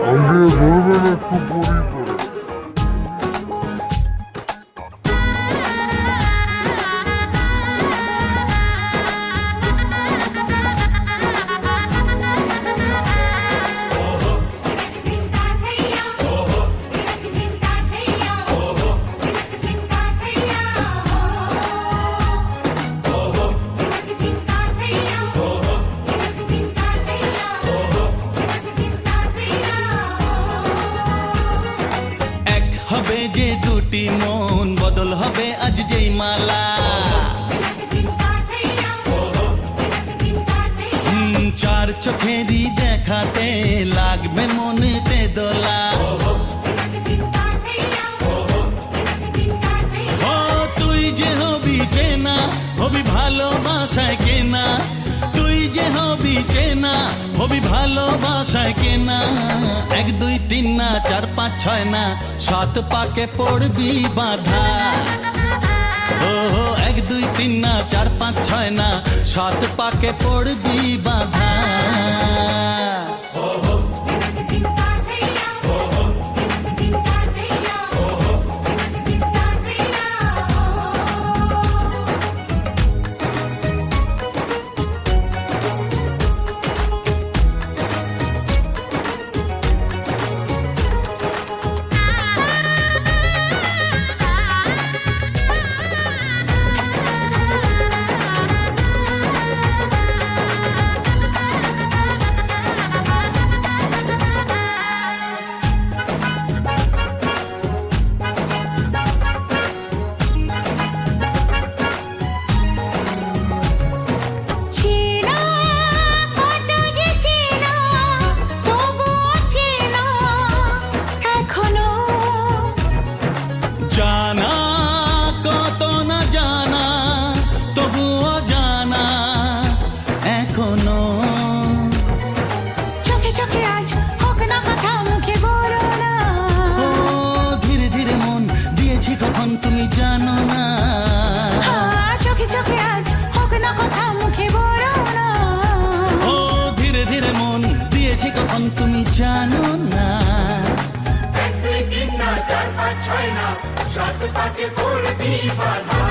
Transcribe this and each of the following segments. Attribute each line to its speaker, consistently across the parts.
Speaker 1: আঙ্গে ধরবেন একটু পরি করে।
Speaker 2: যে দুটি মন বদল হবে আজ যেই মালা চার চোখেরই দেখাতে লাগবে মনেতে দোলা ও তুই যে হবি চেনা হবি ভালোবাসায় কেনা তুই যে হবি চেনা হবি ভালোবাসায় কেনা এক দুই তিন না চার পাঁচ ছয় না সাত পাকে পড়বি বাধা ও এক দুই তিন না চার পাঁচ ছয় না সাত পাকে পড়বি বাধা তুমি জানো না চোখে চোখে আজ হোক না কথা মুখে বলো না ও ধীরে ধীরে মন দিয়েছি কখন তুমি জানো না
Speaker 3: এক দুই তিন না চার পাঁচ ছয় না সাত পাকে পড়বি বাধা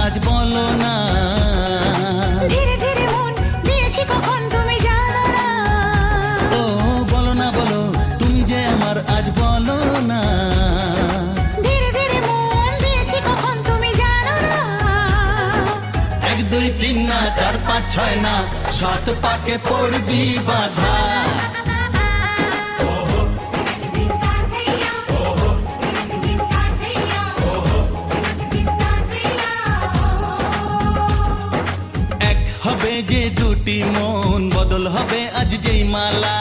Speaker 2: আজ বলো না
Speaker 4: ধীরে ধীরে মন দিয়েছি কখন তুমি জানো না
Speaker 2: ও বলো না বলো তুমি যে আমার আজ বলো না
Speaker 4: ধীরে ধীরে মন দিয়েছি কখন তুমি জানো না
Speaker 2: এক দুই তিন না চার পাঁচ ছয় না সাত পাকে পড়বি বাধা হবে যে দুটি মন বদল হবে আজ যেই মালা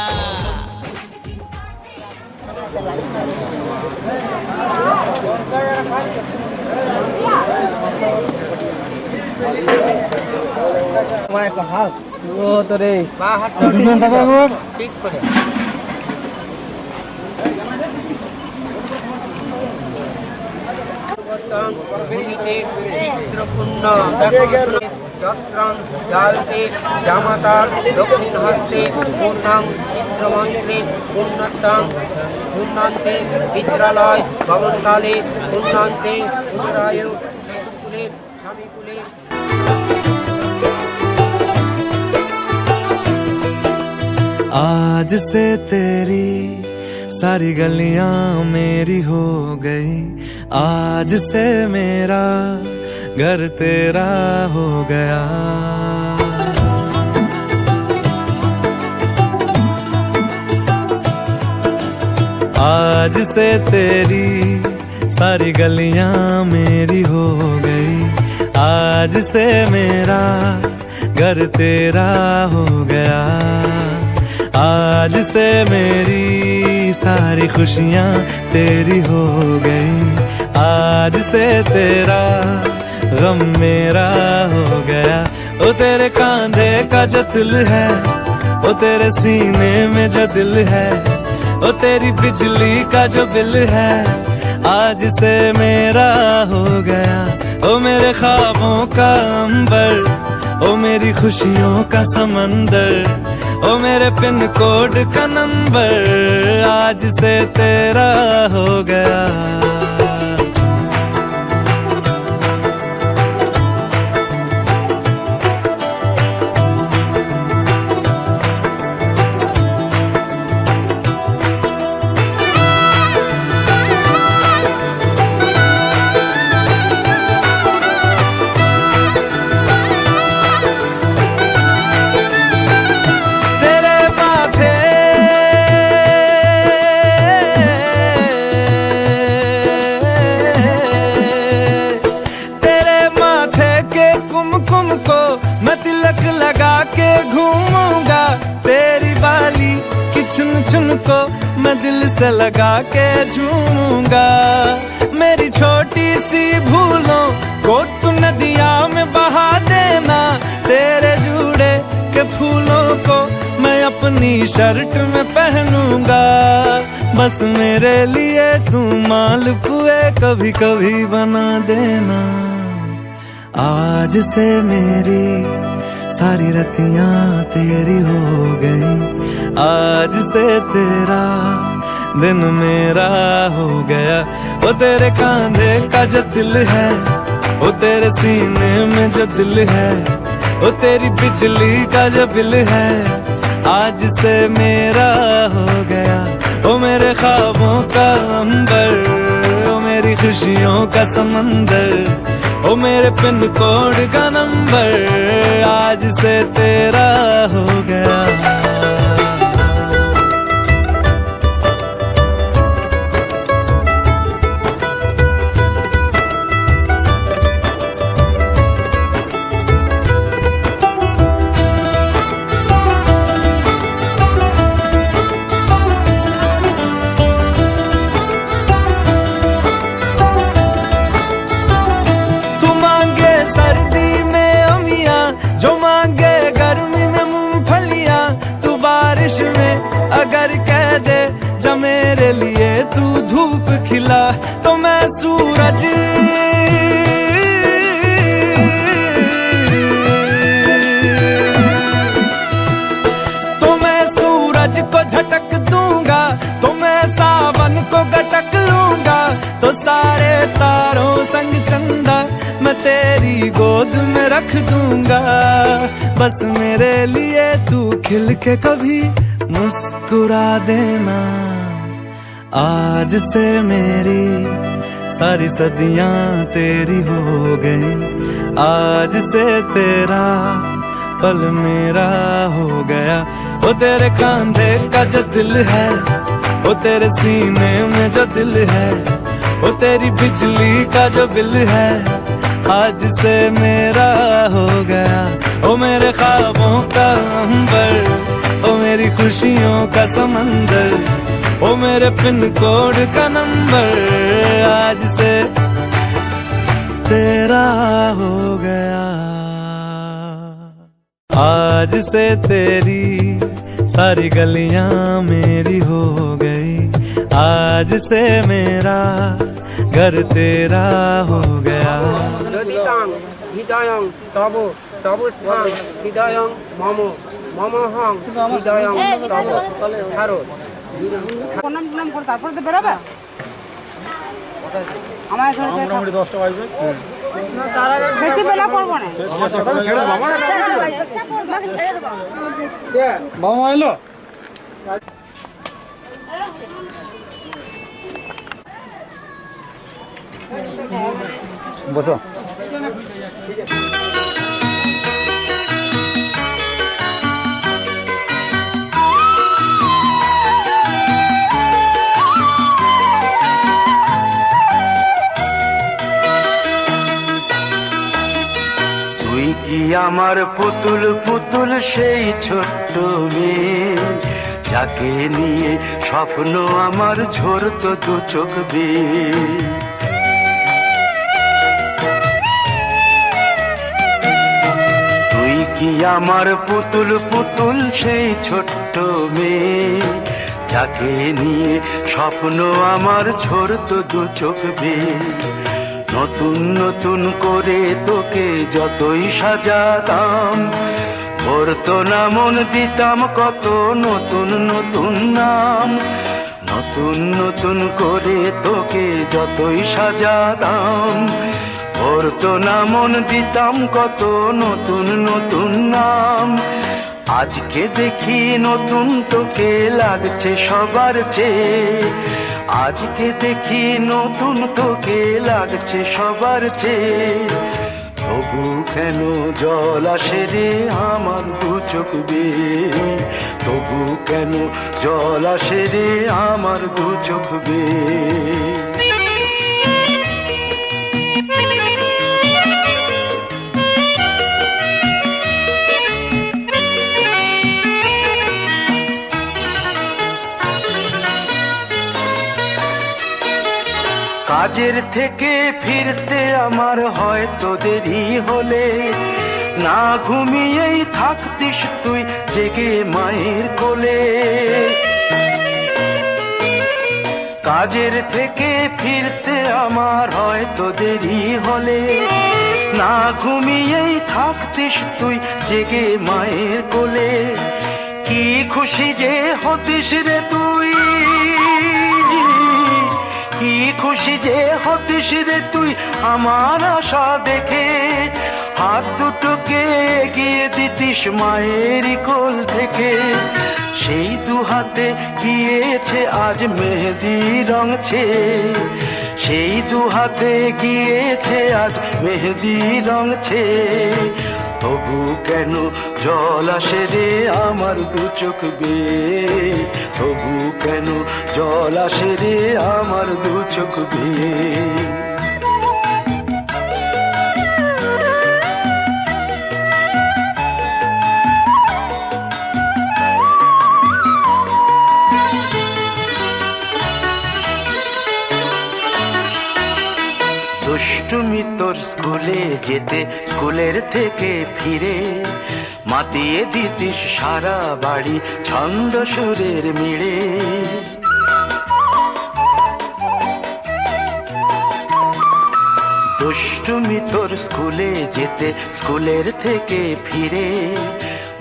Speaker 5: তং ভূমিতে চিত্রপূর্ণ যত্রং জালতে জামাতার দক্ষিণ হস্তে পূর্ণাং চিত্রমন্ত্রে পূর্ণত্বং পূর্ণান্তে মিত্রালয় ভবনকালে পূর্ণান্তে উত্তরায়ণ কুলে স্বামীকুলে।
Speaker 6: आज से तेरी सारी गलियां मेरी हो गई, आज से मेरा घर तेरा हो गया। आज से तेरी सारी गलियां मेरी हो गई, आज से मेरा घर तेरा हो गया। आज से मेरी सारी खुशियां तेरी हो गई, आज से तेरा गम मेरा हो गया। ओ तेरे कांधे का जो दिल है, ओ तेरे सीने में जो दिल है, ओ तेरी बिजली का जो बिल है, आज से मेरा हो गया। ओ मेरे ख्वाबों का अंबर, ओ मेरी खुशियों का समंदर, ओ मेरे पिन कोड का नंबर, आज से तेरा हो गया। तिलक लगा के घूमूंगा, तेरी बाली की चुन चुन को मैं दिल से लगा के झूमूंगा। मेरी छोटी सी भूलों को तू नदिया में बहा देना, तेरे जूड़े के फूलों को मैं अपनी शर्ट में पहनूंगा। बस मेरे लिए तू मालपुए कभी कभी बना देना। आज से मेरी सारी रतियां तेरी हो गई, आज से तेरा दिन मेरा हो गया। वो तेरे कांधे का जो दिल है, वो तेरे सीने में जो दिल है, वो तेरी बिजली का जो बिल है, आज से मेरा हो गया। वो मेरे ख्वाबों का अंबर, वो मेरी खुशियों का समंदर, ओ मेरे पिन कोड का नंबर, आज से तेरा हो गया। जो मांगे गर्मी में मूंगफलियां, तू बारिश में अगर कह दे जा मेरे लिए तू धूप खिला, तो मैं सूरज को झटक दूंगा, तो मैं सावन को गटक लूंगा। तो सारे तारों संग चंदा मैं तेरी गोद में रख दूंगा। बस मेरे लिए तू खिल के कभी मुस्कुरा देना। आज से मेरी सारी सदियां तेरी हो गई, आज से तेरा पल मेरा हो गया। वो तेरे कांधे का जो दिल है, वो तेरे सीने में जो दिल है, वो तेरी बिजली का जो बिल है, आज से मेरा हो गया। ओ मेरे ख्वाबों का अंबर, ओ मेरी खुशियों का समंदर, ओ मेरे पिन कोड का नंबर, आज से तेरा हो गया। आज से तेरी सारी गलियां मेरी हो गई, आज से मेरा घर तेरा हो गया।
Speaker 5: যদি তাং হৃদয়ং তব তব স্থান হৃদয়ং মম মম হং হৃদয়ং তব ছাড়ো
Speaker 7: প্রণাম প্রণাম করে তারপর তো বেরোবে আমার মোটামুটি 10টা বাজবে বেশি বেলা করবো না
Speaker 8: মামা এলো বসো।
Speaker 6: তুই কি আমার পুতুল পুতুল সেই ছোট্ট মেয়ে যাকে নিয়ে স্বপ্ন আমার ঝরতো দু চোখ বেয়ে। তুই কি আমার পুতুল পুতুল সেই ছোট্ট মেয়ে যাকে নিয়ে স্বপ্ন আমার ঝরতো দু চোখ বেয়ে। নতুন নতুন করে তোকে যতই সাজাতাম ভরতো না মন দিতাম কত নতুন নতুন নাম। নতুন নতুন করে তোকে যতই সাজাতাম ভরতো না মন দিতাম কত নতুন নতুন নাম। আজকে দেখি নতুন তোকে লাগছে সবার চেয়ে। আজকে দেখি নতুন তোকে লাগছে সবার চেয়ে। তবু কেন জল আসে রে আমার দু চোখ বেয়ে। তবু কেন জল আসে রে আমার দু চোখ বেয়ে। কাজের থেকে ফিরতে আমার হয়তো দেরি হলে না ঘুমিয়েই থাকতিস তুই জেগে মায়ের কোলে। কাজের থেকে ফিরতে আমার হয়তো দেরি হলে না ঘুমিয়েই থাকতিস তুই জেগে মায়ের কোলে। কি খুশি যে হতিস রে তুই, কি খুশি যে হতিস রে তুই আমার আশা দেখে। হাত দুটোকে এগিয়ে দিতিস মায়ের কোল থেকে। সেই দু হাতে গিয়েছে আজ মেহেদি রং ছেয়ে। সেই দু হাতে গিয়েছে আজ মেহেদি রং ছেয়ে। তবু কেন জল আসে রে আমার দু চোখ বেয়ে। তবু কেন জল আসে রে আমার দু চোখ বেয়ে। দুষ্টুমি তোর স্কুলে যেতে স্কুলের থেকে ফিরে মাতিয়ে দিতিস সারা বাড়ি ছন্দ সুরের মিড়ে। দুষ্টুমি তোর স্কুলে যেতে স্কুলের থেকে ফিরে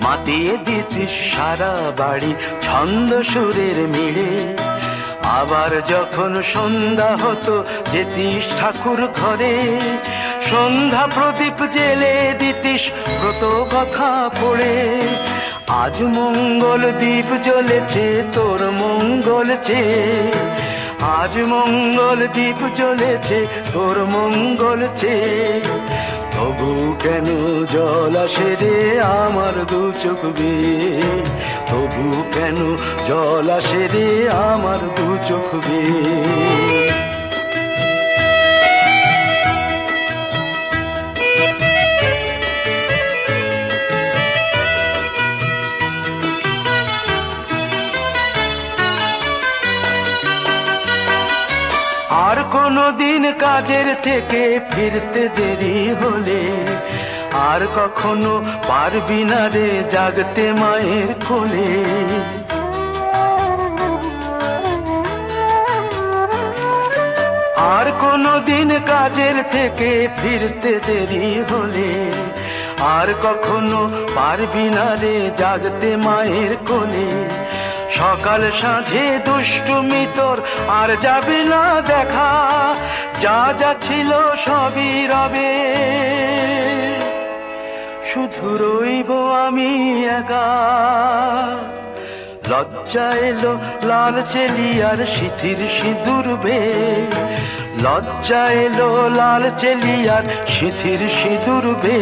Speaker 6: মাতিয়ে দিতিস সারা বাড়ি ছন্দ সুরের মিড়ে। আবার যখন সন্ধ্যা হতো যেতিস ঠাকুর ঘরে। সন্ধ্যা প্রদীপ জেলে দিতিস ব্রত কথা পড়ে। আজ মঙ্গল দ্বীপ জ্বলেছে তোর মঙ্গল চেয়ে। আজ মঙ্গল দ্বীপ জ্বলেছে তোর মঙ্গল চেয়ে। তবু কেন জল আসে রে আমার দু চোখ বেয়ে। তবু কেন জল আসে রে আমার দু চোখ বেয়ে। আর কোনো দিন কাজের থেকে ফিরতে দেরি হলে আর কখনো পারবি না রে জাগতে মায়ের কোলে। কাজের থেকে ফিরতে দেরি হলে আর কখনো পারবি না রে জাগতে মায়ের কোলে। সকাল সাঁঝে দুষ্টুমি তোর আর যাবে না দেখা, যা যা ছিল সবই রবে, শুধু রইব আমি একা। লজ্জা এলো লাল চেলিয়ার সিথির সিঁদুর বে, লজ্জা এলো লাল চেলিয়ার সিথির সিঁদুর বে।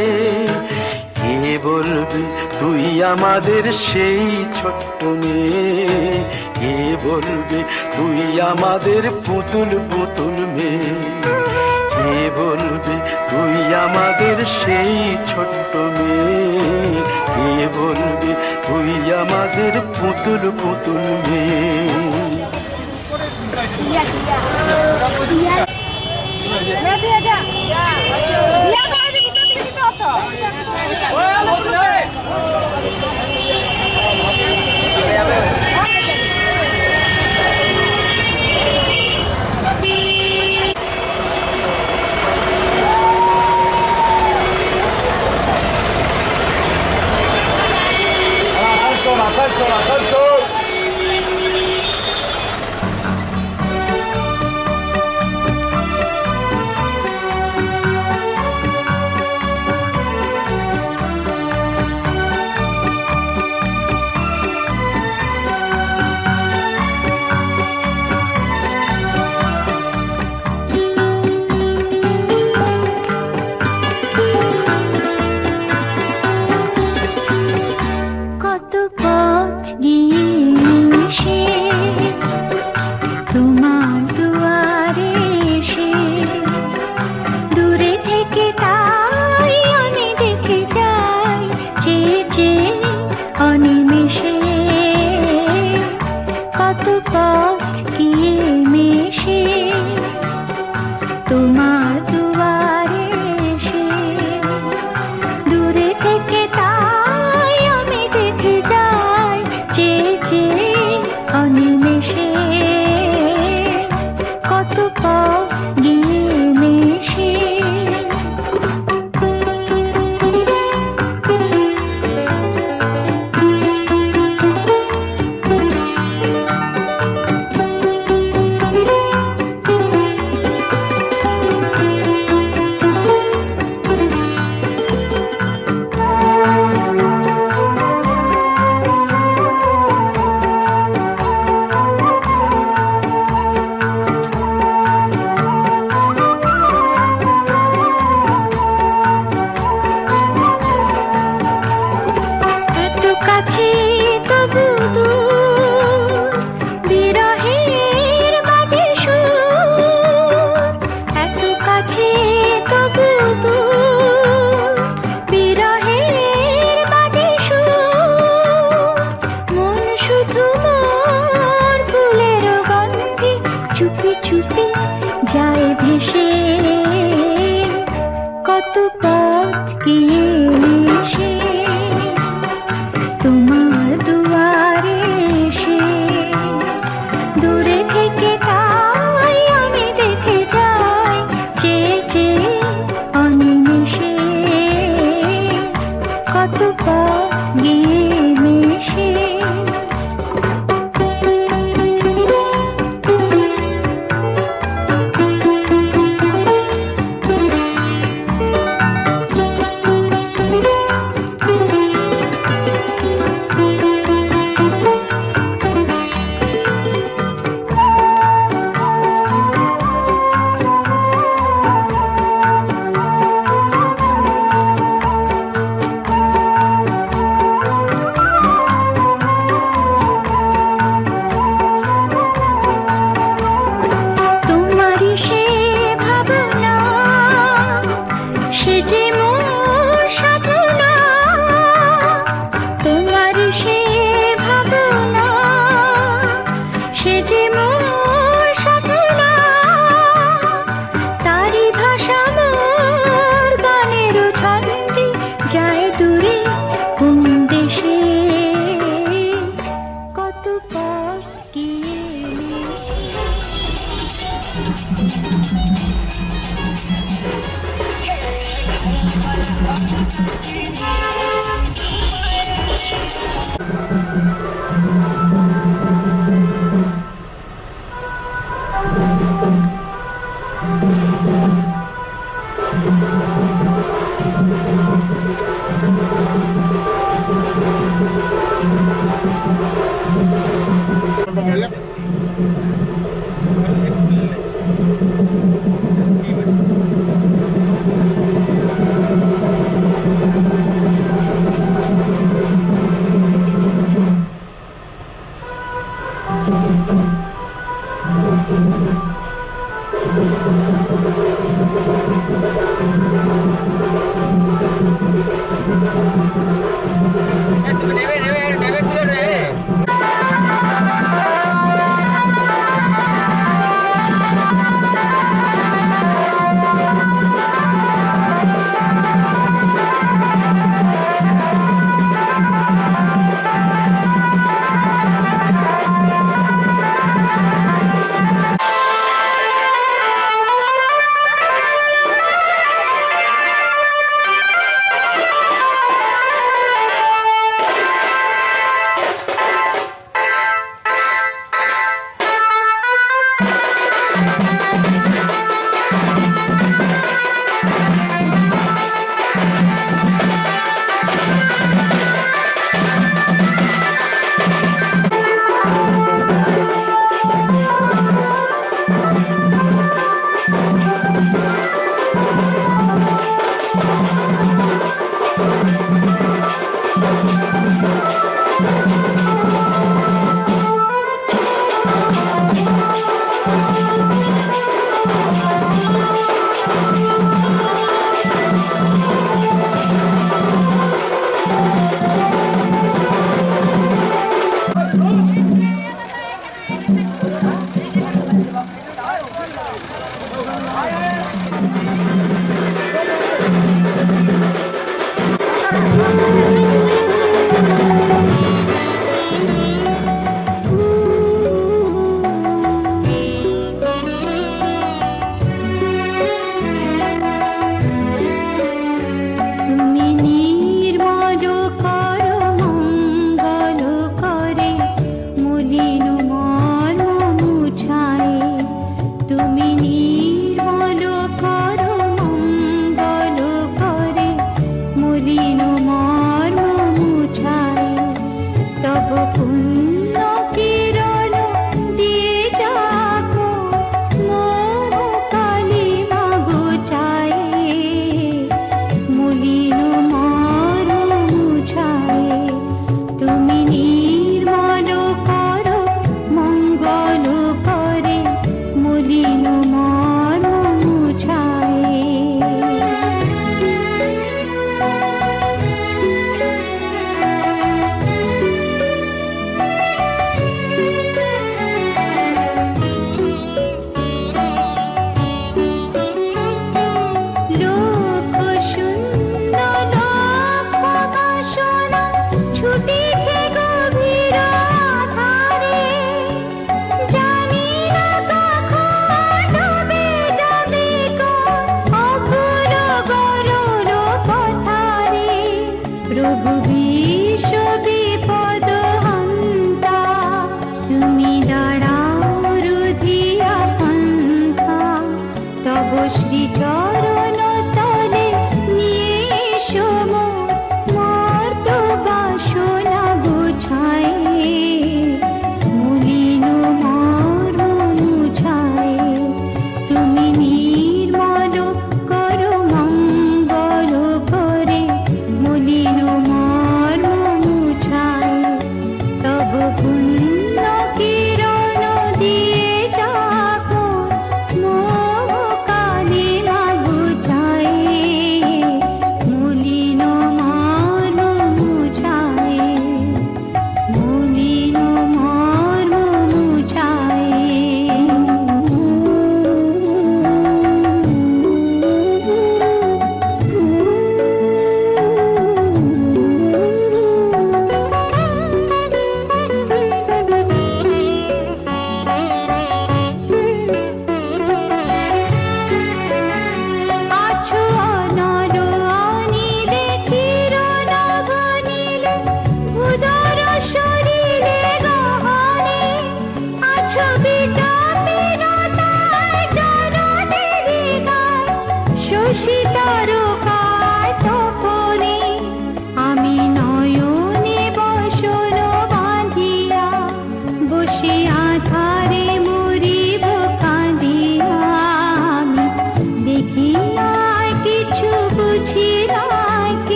Speaker 6: কে বলবে তুই আমাদের সেই ছোট্ট মেয়ে, কে বলবে তুই আমাদের পুতুল পুতুল মেয়ে, কে বলবে তুই আমাদের সেই ছোট্ট মেয়ে, কে বলবে তুই আমাদের পুতুল পুতুল মেয়ে।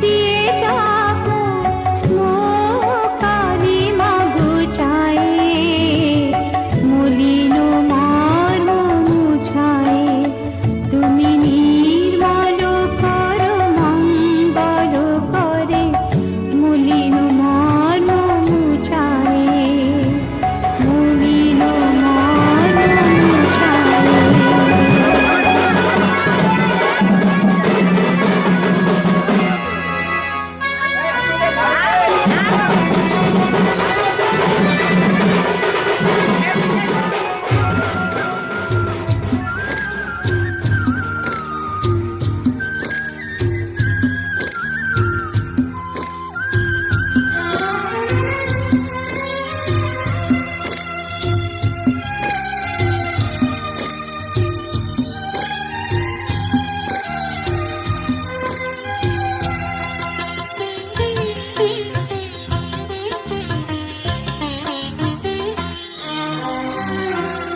Speaker 4: দিয়ে যাবো মো কালী মাগো চায়ে মলিন মর্ম মুছায়ে তুমি নির্মল কর মঙ্গল করে মলিন মর্ম মুছায়ে মলিন মর্ম মুছায়ে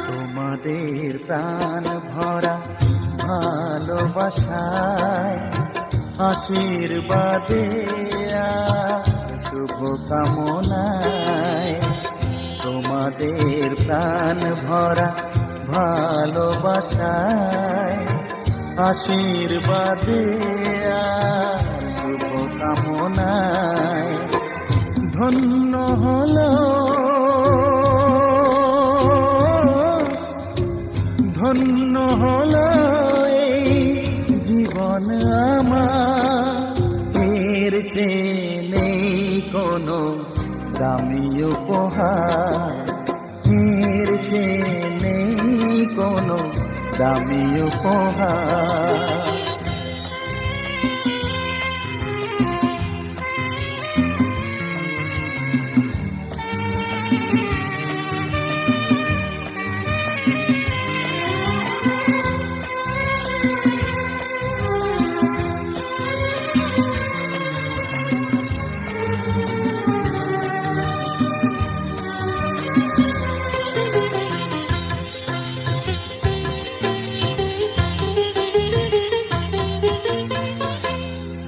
Speaker 6: তোমাদের প্রাণ ভরা ভালোবাসায় আশীর্বাদে শুভ কামনায় তোমাদের প্রাণ ভরা ভালোবাসায় আশীর্বাদে শুভ কামনায় ধন্য হলো ধন্য হলো এই জীবন আমার এর চেয়ে নেই কোনো দামি উপহার এর চেয়ে নেই কোনো দামি উপহার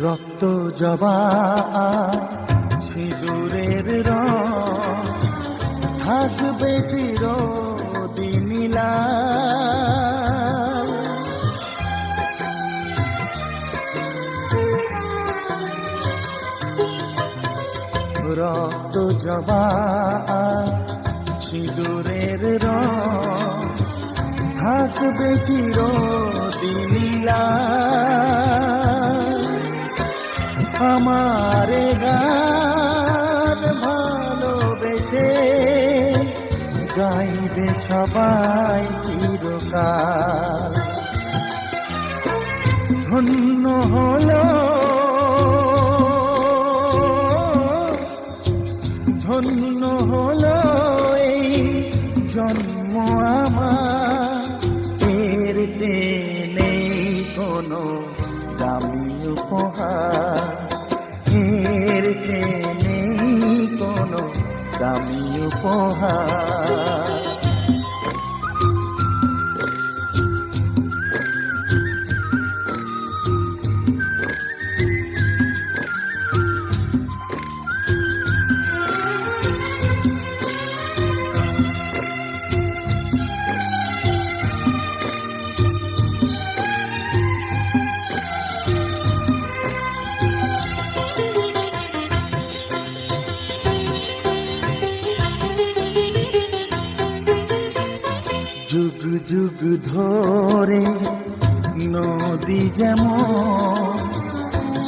Speaker 6: রক্ত জবা সিঁদুরের রং থাকবে চিরদিন লাল। রক্ত জবা সিঁদুরের রং থাকবে চিরদিন লাল। আমার গান ভালোবেসে গাইবে সবাই চিরকাল। ধন্য হলো ধন্য হলো এই জন্ম আমার এর চেয়ে নেই কোনো দামি উপহার এর চেয়ে নেই কোনো দামি উপহার। যুগ যুগ ধরে নদী যেমন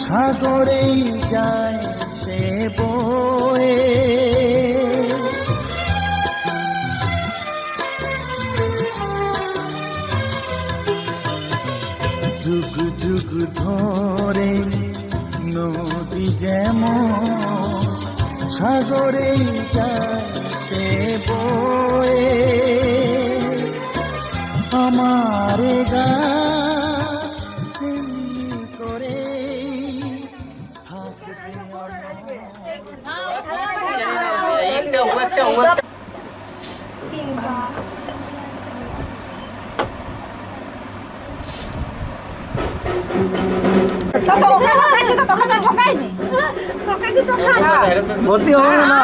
Speaker 6: সাগরেই যায় সে বয়ে, যুগ যুগ ধরে নদী যেমন সাগরেই যায় সে বয়ে, আমার গান করে থাকবে।
Speaker 4: তো ওকে ঠকাইছি তো তোকে তো ঠকাইনি তোকে কি ঠকাই
Speaker 5: ভর্তি হবে না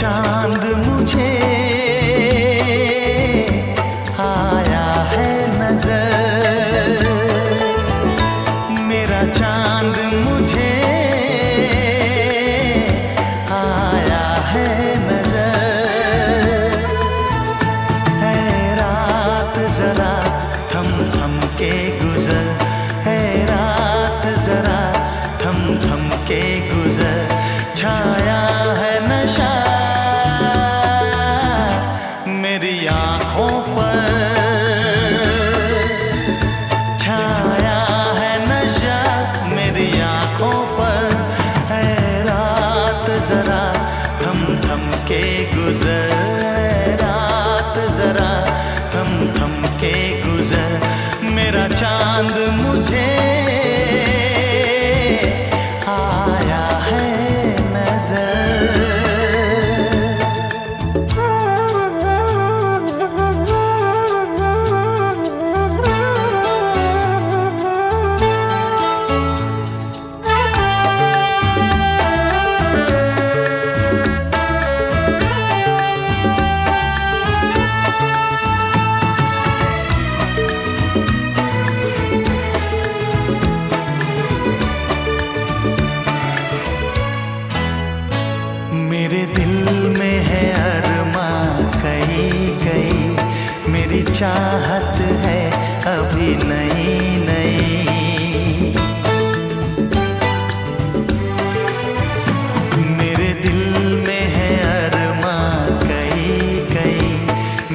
Speaker 6: चांद मुझे आया है नजर, मेरा चांद मुझे आया है नजर। है रात जरा थम थम के गुजर, है रात जरा थम थम के गुजर। छाया है नशा मेरी आँखों पर, छाया है नशा मेरी आँखों पर। है रात जरा थम थम के गुजर, है रात जरा थम थम के गुजर। मेरा चांद मुझे आया है नजर। मेरे दिल में है अरमां कई कई, मेरी चाहत है अभी नई नई। मेरे दिल में है अरमां कई कई,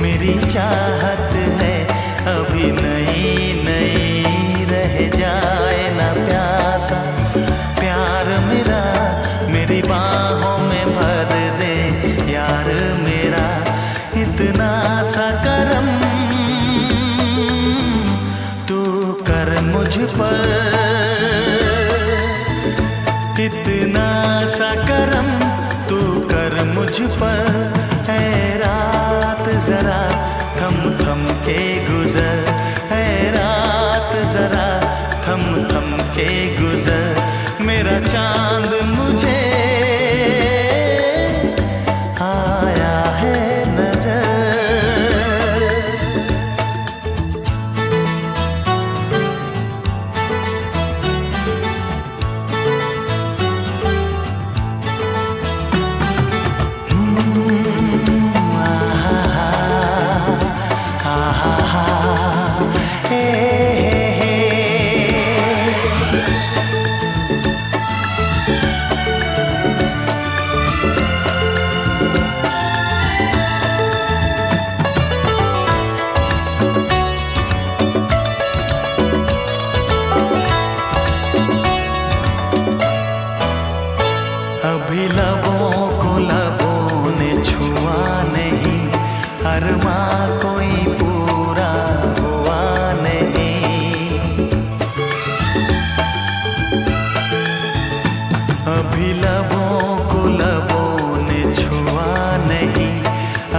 Speaker 6: मेरी चाहत है अभी नई नई। रह जाए ना प्यासा प्यार मेरा, मेरी बाहों में भर दे यार मेरा। इतना सा करम तू कर मुझ पर, इतना सा करम मुझ पर है रात जरा थम थम के गुजर, है रात जरा थम थम के गुजर, मेरा चांद मुझे आया है नजर। अभी लबों को लबों ने छुआ नहीं, अरमां कोई पूरा हुआ नहीं। अभी लबों को लबों ने छुआ नहीं,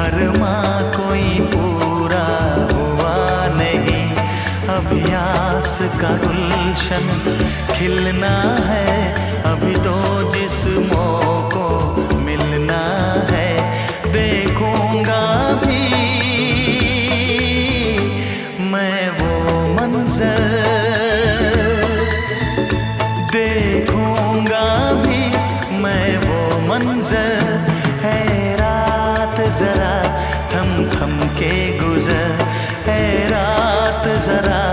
Speaker 6: अरमां कोई पूरा हुआ नहीं। अभी आस का गुलशन खिलना है, अभी तो जिस्मों को मिलना है। देखूंगा भी मैं वो मंजर, देखूंगा भी मैं वो मंजर। है रात जरा थम थम के गुजर, है रात जरा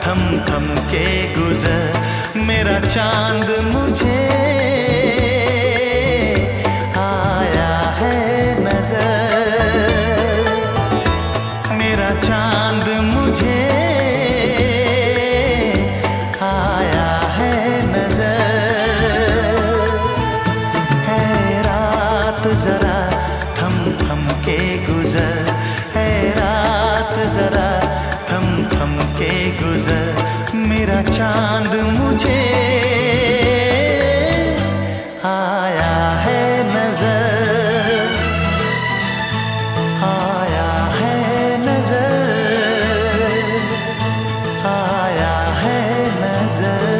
Speaker 6: थम थम के गुजर, मेरा चांद मुझे आया है नजर, मेरा चांद मुझे आया है नजर। है रात जरा थम थम के गुजर, है रात जरा थम थम के गुजर, मेरा चांद मुझे आया है नजर, आया है नजर, आया है नजर।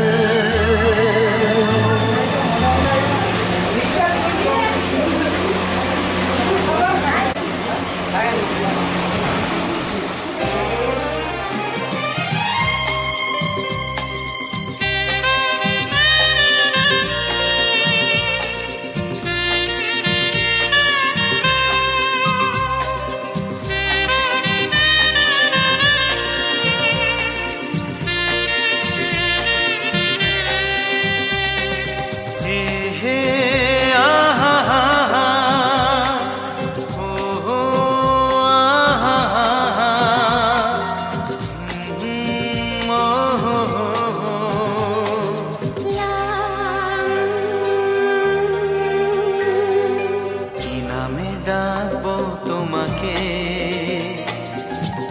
Speaker 6: ডাকবো তোমাকে,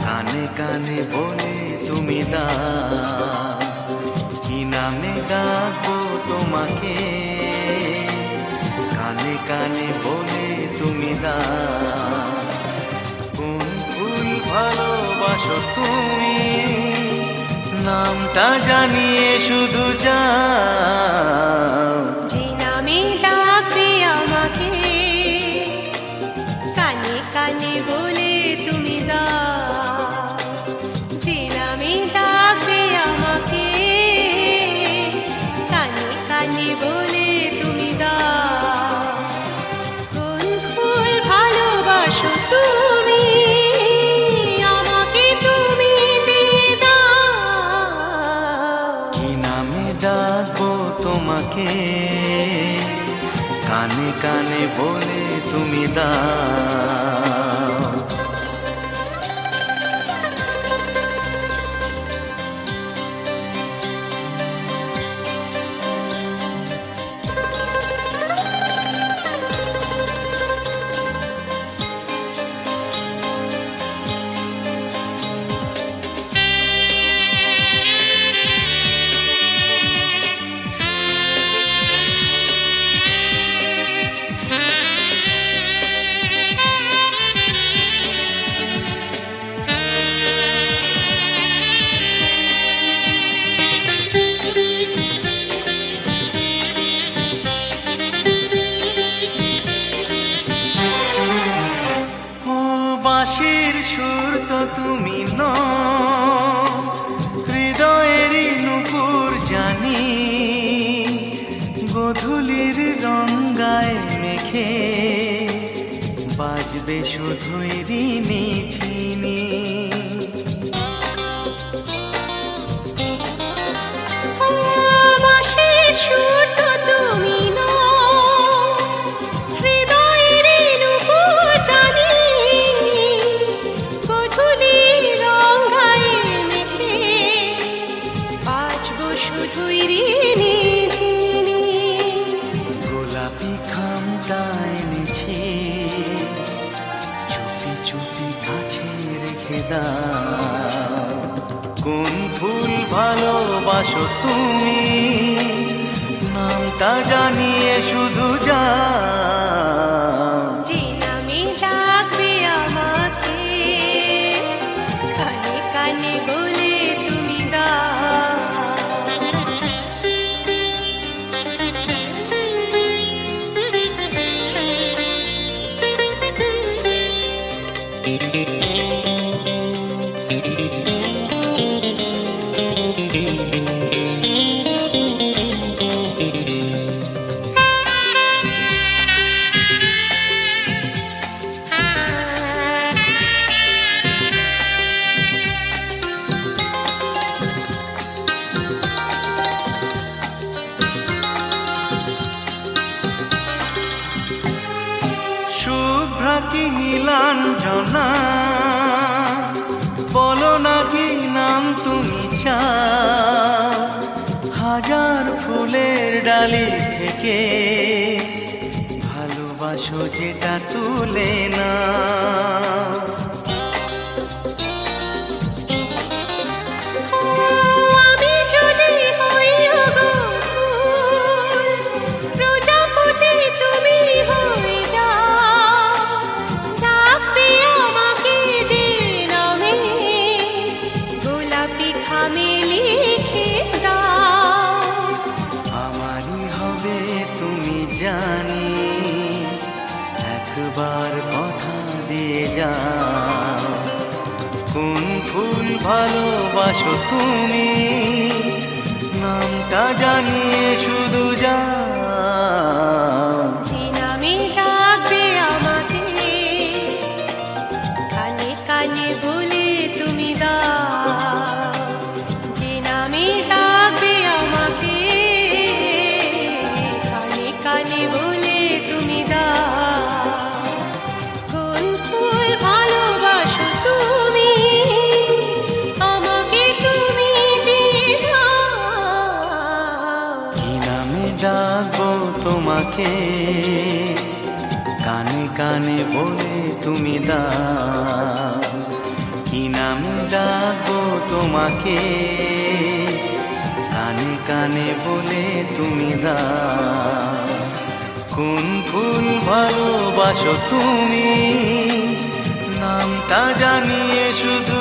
Speaker 6: কানে কানে বলে তুমি দাও, কি নামে ডাকবো তোমাকে, কানে কানে বলে তুমি দাও। কোন ফুল ভালোবাসো তুমি, নামটা জানিয়ে শুধু যাও।
Speaker 4: যে নামে ডাকবে আমাকে, কানে কানে বলে তুমি দাও। যে নামে ডাকবে আমাকে, কানে কানে বলে তুমি দাও। কোন ফুল ভালোবাসো তুমি, আমাকে তুমি দিয়ে দাও।
Speaker 6: কি নামে ডাকবো তোমাকে, কানে কানে বলে তুমি দাও। বাঁশির সুর তো তুমি নও, হৃদয়েরই নুপুর জানি, গধূলির রঙ্গায় মেখে বাজবে শুধুই ঋণী ঝিনি।
Speaker 4: বাঁশির সুর তো তুমি নও, হৃদয়ের নুপুর জানি, গধূলির রঙায় মেখে বাজবো শুধুই ঋণী ঝিনি।
Speaker 6: গোলাপি খামটা এনেছি, চুপি চুপি কাছে রেখে দাও। কোন ফুল ভালোবাসো তুমি, নামটা জানিয়ে শুধু যাও।
Speaker 4: যে নামে ডাকবে আমাকে, কানে কানে বলে তুমি দাও।
Speaker 6: শুভ্রা কি নীলাঞ্জনা, বলো না কি নাম তুমি চাও। হাজার ফুলের ডালি থেকে ভালোবাসো যেটা তুলে না।
Speaker 4: আমি যদি হই ওগো ফুল, প্রজাপতি তুমি হয়ে যাও। ডাকবে আমাকে যে নামে, গোলাপি খামে লিখে দাও।
Speaker 6: আমারই হবে তুমি জানি, একবার কথা দিয়ে যাও। কোন ফুল ভালোবাসো তুমি, নামটা জানিয়ে শুধু যাও।
Speaker 4: যে নামে ডাকবে আমাকে, কানে কানে বলে তুমি দাও। যে নামে ডাকবে আমাকে, কানে কানে বলে তুমি দাও। কোন ফুল ভালোবাসো তুমি, আমাকে তুমি দিয়ে যাও।
Speaker 6: কি নামে ডাকবো তোমাকে, কানে কানে বলে তুমি দাও। কি নামে ডাকবো তোমাকে, কানে কানে বলে তুমি দাও। কোন ফুল ভালোবাসো তুমি, নামটা জানিয়ে শুধু